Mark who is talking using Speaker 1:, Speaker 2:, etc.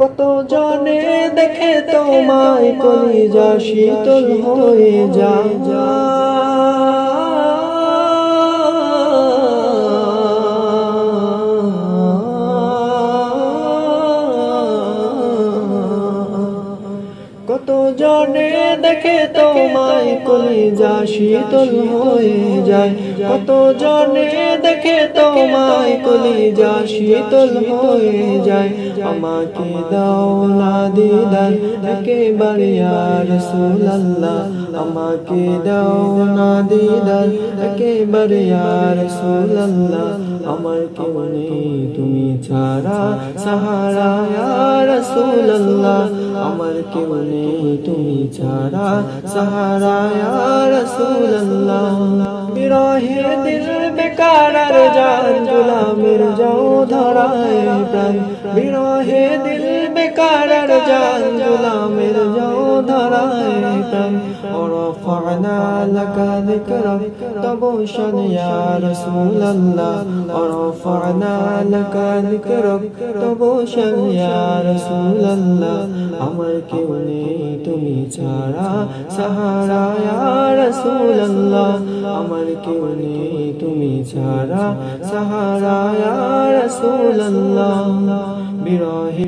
Speaker 1: কত জনে দেখে তোমায় কলিজা শীতল হয়ে যায়। কত জনে দেখে তোমায় কলিজা শীতল হয়ে যায়। কত জনে দেখে তোমায় কলিজা শীতল হয়ে যায়। আমাকে দাও না দিদার একেবারে ইয়া রাসূলুল্লাহ, আমাকে দাও না দিদার একেবারে ইয়া রাসূলুল্লাহ। আমার কেউ নেই তুমি ছাড়া সাহারা ইয়া রাসূলুল্লাহ, আমার কেউ নেই তুমি ছাড়া সাহারা ইয়া রাসূলুল্লাহ। বিরহে দিল বেকার আর জান গোলামের যাও ধরায় প্রাণ। বিরহে দিল বেকার আর জান গোলামের যাও ধরায় প্রাণ। ورفعنا لك ذكرك طبوشا يا رسول الله، ورفعنا لك ذكرك طبوشا يا رسول الله। আমার কেউ নেই তুমি ছাড়া সাহারা ইয়া রাসূলুল্লাহ, আমার কেউ নেই তুমি ছাড়া সাহারা ইয়া রাসূলুল্লাহ। বিরহে